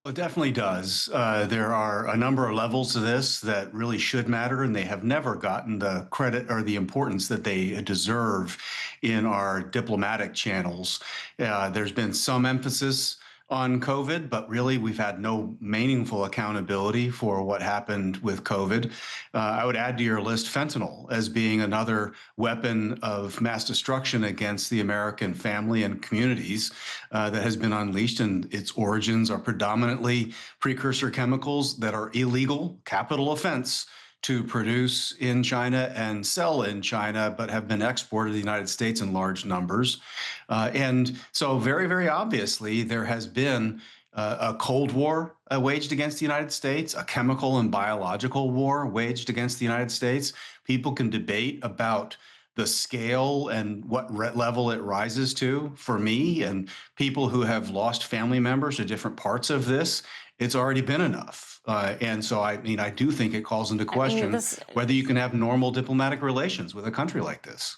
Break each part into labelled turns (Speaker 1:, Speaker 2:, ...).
Speaker 1: It definitely does. There are a number of levels to this that really should matter, and they have never gotten the credit or the importance that they deserve in our diplomatic channels. There's been some emphasis on COVID, but really we've had no meaningful accountability for what happened with COVID. I would add to your list fentanyl as being another weapon of mass destruction against the American family and communities that has been unleashed, and its origins are predominantly precursor chemicals that are illegal, capital offense, to produce in China and sell in China, but have been exported to the United States in large numbers. And so, very, very obviously, there has been a Cold War waged against the United States, a chemical and biological war waged against the United States. People can debate about the scale and what level it rises to. For me and people who have lost family members to different parts of this, it's already been enough. And so, I mean, I do think it calls into
Speaker 2: I mean,
Speaker 1: question
Speaker 2: this
Speaker 1: whether you can have normal diplomatic relations with a country like this.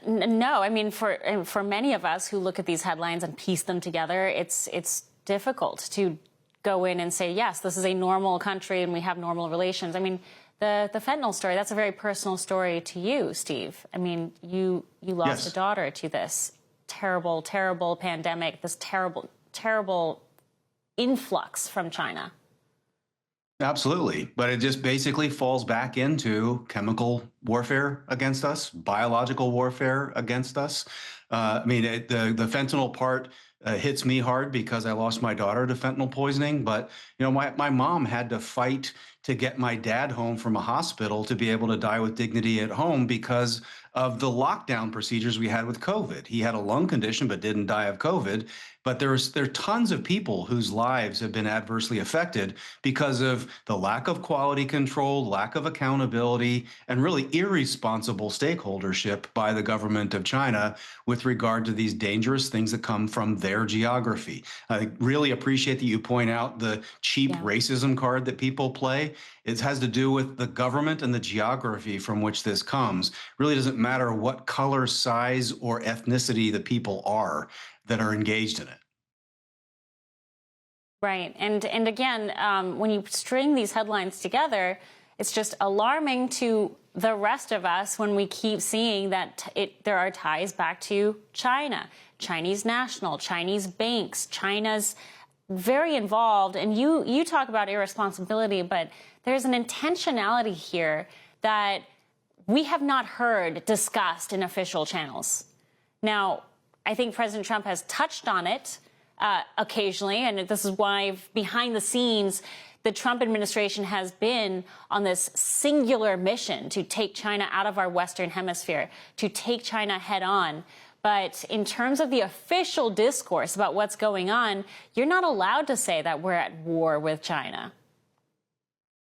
Speaker 2: no, I mean, for many of us who look at these headlines and piece them together, it's difficult to go in and say, yes, this is a normal country and we have normal relations. I mean, the fentanyl story, that's a very personal story to you, Steve. I mean, you lost a
Speaker 1: Yes.
Speaker 2: daughter to this terrible, terrible pandemic, this terrible, terrible influx from China.
Speaker 1: Absolutely. But it just basically falls back into chemical warfare against us, biological warfare against us. I mean, the fentanyl part hits me hard because I lost my daughter to fentanyl poisoning. But, you know, my mom had to fight to get my dad home from a hospital to be able to die with dignity at home because of the lockdown procedures we had with COVID. He had a lung condition but didn't die of COVID. But there are tons of people whose lives have been adversely affected because of the lack of quality control, lack of accountability, and really irresponsible stakeholdership by the government of China with regard to these dangerous things that come from their geography. I really appreciate that you point out the cheap
Speaker 2: Yeah.
Speaker 1: racism card that people play. It has to do with the government and the geography from which this comes. Really doesn't matter what color, size, or ethnicity the people are that are engaged in it.
Speaker 2: Right. And again, when you string these headlines together, it's just alarming to the rest of us when we keep seeing that there are ties back to China, Chinese national, Chinese banks, China's very involved. And you talk about irresponsibility, but there's an intentionality here that we have not heard discussed in official channels. Now, I think President Trump has touched on it occasionally, and this is why behind the scenes, the Trump administration has been on this singular mission to take China out of our Western hemisphere, to take China head on. But in terms of the official discourse about what's going on, you're not allowed to say that we're at war with China.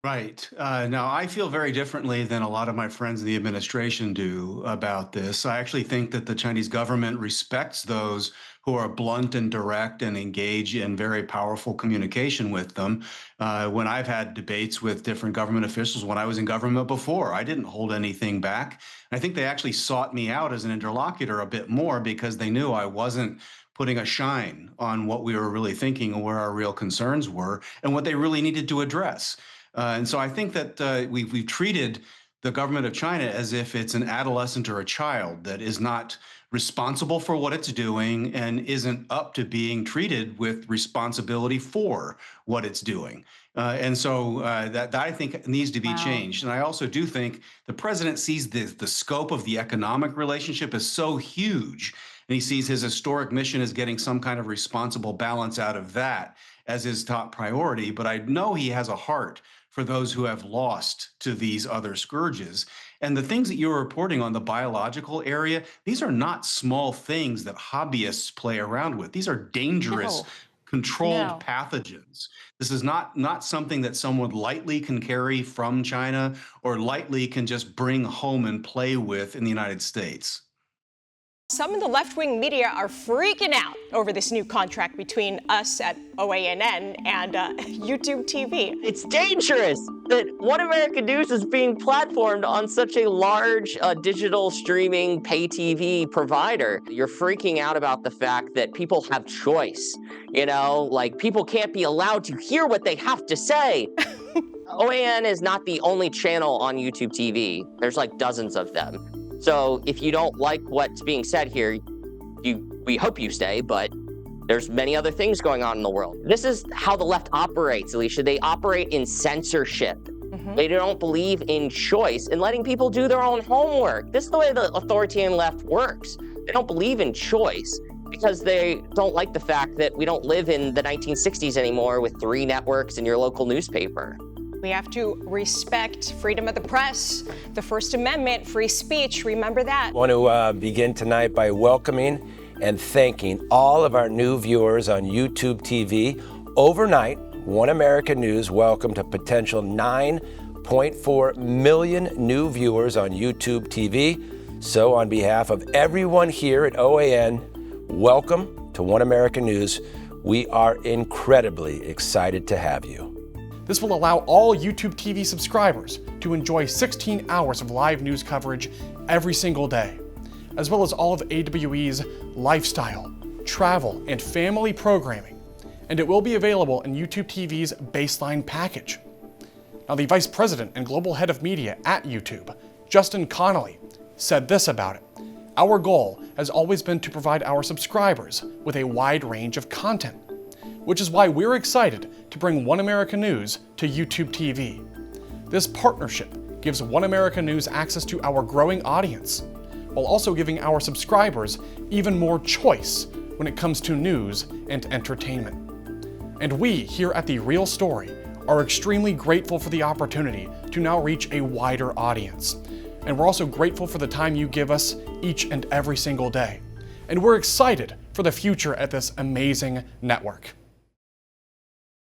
Speaker 1: Right. Now, I feel very differently than a lot of my friends in the administration do about this. I actually think that the Chinese government respects those who are blunt and direct and engage in very powerful communication with them. When I've had debates with different government officials, when I was in government before, I didn't hold anything back. I think they actually sought me out as an interlocutor a bit more because they knew I wasn't putting a shine on what we were really thinking and where our real concerns were and what they really needed to address. And so I think that we've treated the government of China as if it's an adolescent or a child that is not responsible for what it's doing and isn't up to being treated with responsibility for what it's doing. And so that I think needs to be
Speaker 2: Wow.
Speaker 1: changed. And I also do think the president sees the scope of the economic relationship as so huge, and he sees his historic mission as getting some kind of responsible balance out of that as his top priority. But I know he has a heart for those who have lost to these other scourges. And the things that you're reporting on the biological area, these are not small things that hobbyists play around with. These are dangerous,
Speaker 2: No,
Speaker 1: controlled
Speaker 2: no.
Speaker 1: pathogens. This is not something that someone lightly can carry from China or lightly can just bring home and play with in the United States.
Speaker 3: Some of the left-wing media are freaking out over this new contract between us at OANN and YouTube TV.
Speaker 4: It's dangerous that One America News is being platformed on such a large digital streaming pay TV provider. You're freaking out about the fact that people have choice. You know, like people can't be allowed to hear what they have to say. OAN is not the only channel on YouTube TV. There's like dozens of them. So if you don't like what's being said here, we hope you stay, but there's many other things going on in the world. This is how the left operates, Alicia. They operate in censorship. They don't believe in choice and letting people do their own homework. This is the way the authoritarian left works. They don't believe in choice because they don't like the fact that we don't live in the 1960s anymore with 3 networks and your local newspaper.
Speaker 3: We have to respect freedom of the press, the First Amendment, free speech. Remember that.
Speaker 5: I want to begin tonight by welcoming and thanking all of our new viewers on YouTube TV. Overnight, One America News welcomed a potential 9.4 million new viewers on YouTube TV. So on behalf of everyone here at OAN, welcome to One America News. We are incredibly excited to have you.
Speaker 6: This will allow all YouTube TV subscribers to enjoy 16 hours of live news coverage every single day, as well as all of AWE's lifestyle, travel, and family programming, and it will be available in YouTube TV's baseline package. Now, the Vice President and Global Head of Media at YouTube, Justin Connolly, said this about it. Our goal has always been to provide our subscribers with a wide range of content, which is why we're excited to bring One America News to YouTube TV. This partnership gives One America News access to our growing audience, while also giving our subscribers even more choice when it comes to news and entertainment. And we here at The Real Story are extremely grateful for the opportunity to now reach a wider audience. And we're also grateful for the time you give us each and every single day. And we're excited for the future at this amazing network.